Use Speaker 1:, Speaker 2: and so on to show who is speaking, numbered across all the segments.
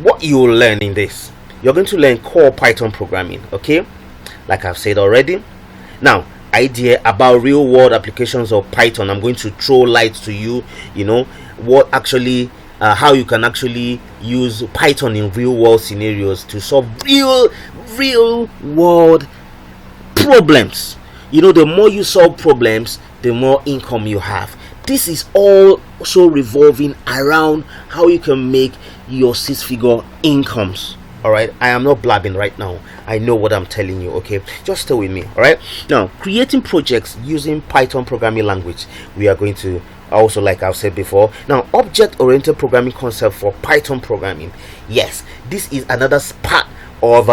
Speaker 1: what you will learn in this, you're going to learn core Python programming, okay, like I've said already. Now, idea about real world applications of Python, I'm going to throw light to you, what actually how you can actually use Python in real world scenarios to solve real world problems. The more you solve problems, the more income you have. This is also revolving around how you can make your six-figure incomes. All right, I am not blabbing right now. I know what I'm telling you. Okay, just stay with me. All right, now creating projects using Python programming language, we are going to also, like I've said before, now object-oriented programming concept for Python programming. Yes, this is another part of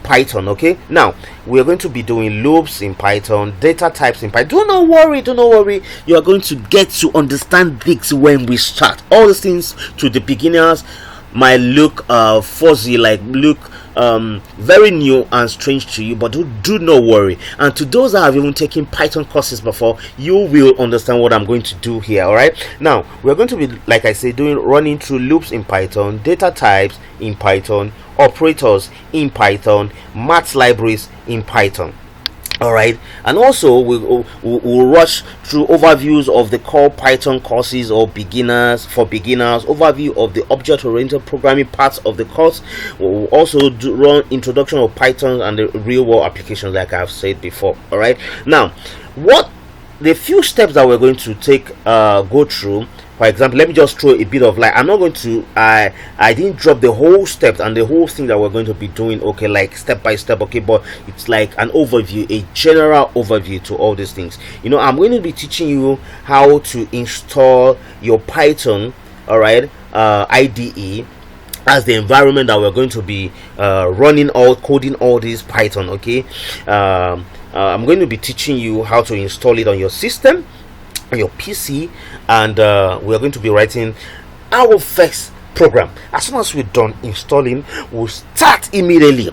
Speaker 1: Python. Okay, now we're going to be doing loops in Python, data types in Python. Do not worry, you are going to get to understand this when we start. All these things to the beginners might look fuzzy, like look very new and strange to you, but do not worry. And to those that have even taken Python courses before, you will understand what I'm going to do here. All right, now we're going to be, like I said, running through loops in Python, data types in Python, operators in Python, math libraries in Python. All right, and also we'll rush through overviews of the core Python courses or beginners, overview of the object-oriented programming parts of the course. We'll also run introduction of Python and the real-world applications, like I've said before. All right, now what the few steps that we're going to go through. For example, let me just throw a bit of light. I'm not going to I didn't drop the whole steps and the whole thing that we're going to be doing, okay, like step by step, okay, but it's like an overview, a general overview to all these things. I'm going to be teaching you how to install your Python, all right, IDE as the environment that we're going to be coding all these Python, okay. I'm going to be teaching you how to install it on your system, on your PC, and we are going to be writing our first program. As soon as we're done installing, we'll start immediately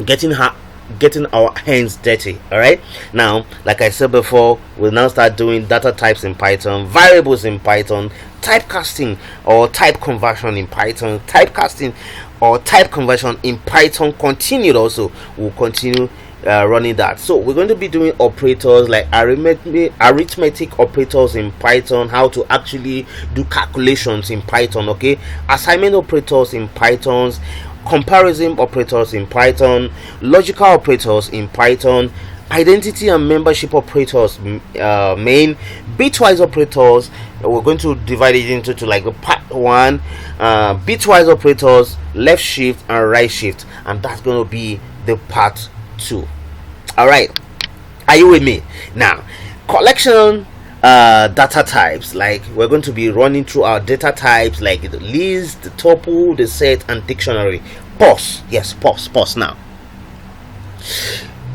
Speaker 1: getting our hands dirty. All right, now, like I said before, we'll now start doing data types in Python, variables in Python, typecasting or type conversion in Python, typecasting or type conversion in Python continued. Also, we'll continue running that. So we're going to be doing operators like arithmetic operators in Python, how to actually do calculations in Python, okay, assignment operators in Python, comparison operators in Python, logical operators in Python, identity and membership operators main, bitwise operators. We're going to divide it into like the part one, bitwise operators, left shift and right shift, and that's going to be the part 2. All right, are you with me? Now, collection data types, like we're going to be running through our data types like the list, the tuple, the set, and dictionary. Pause. Yes, pause now.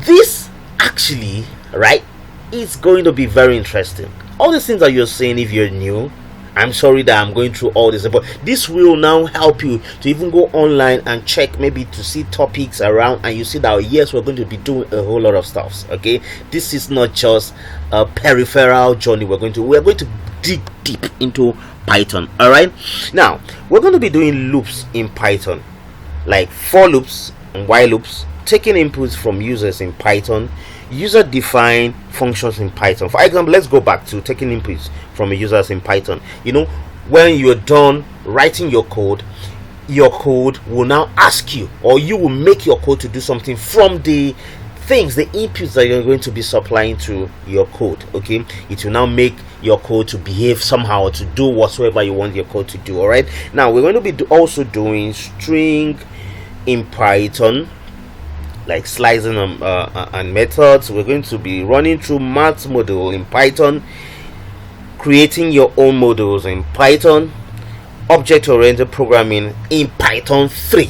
Speaker 1: This actually, right, is going to be very interesting. All these things that you're saying, if you're new, I'm sorry that I'm going through all this, but this will now help you to even go online and check, maybe to see topics around, and you see that yes, we're going to be doing a whole lot of stuff. Okay, this is not just a peripheral journey. We're going to dig deep into Python. All right, now we're going to be doing loops in Python, like for loops and while loops, taking inputs from users in Python, user defined functions in Python. For example, let's go back to taking inputs from users in Python. When you're done writing your code will now ask you, or you will make your code to do something from the inputs that you're going to be supplying to your code. Okay, it will now make your code to behave somehow, to do whatsoever you want your code to do. All right, now we're going to be also doing string in Python, like slicing and methods. We're going to be running through math module in Python, creating your own modules in Python, object-oriented programming in Python 3.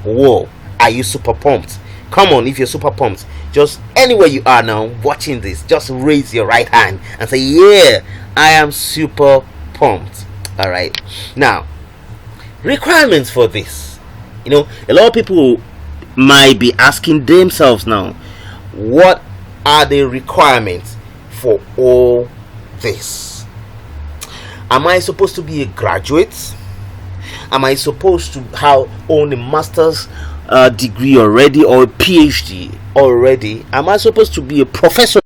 Speaker 1: Whoa, are you super pumped? Come on, if you're super pumped, just anywhere you are now watching this, just raise your right hand and say, yeah, I am super pumped. All right, now requirements for this. A lot of people might be asking themselves now, what are the requirements for all this? Am I supposed to be a graduate? Am I supposed to have own a master's degree already, or a PhD already? Am I supposed to be a professor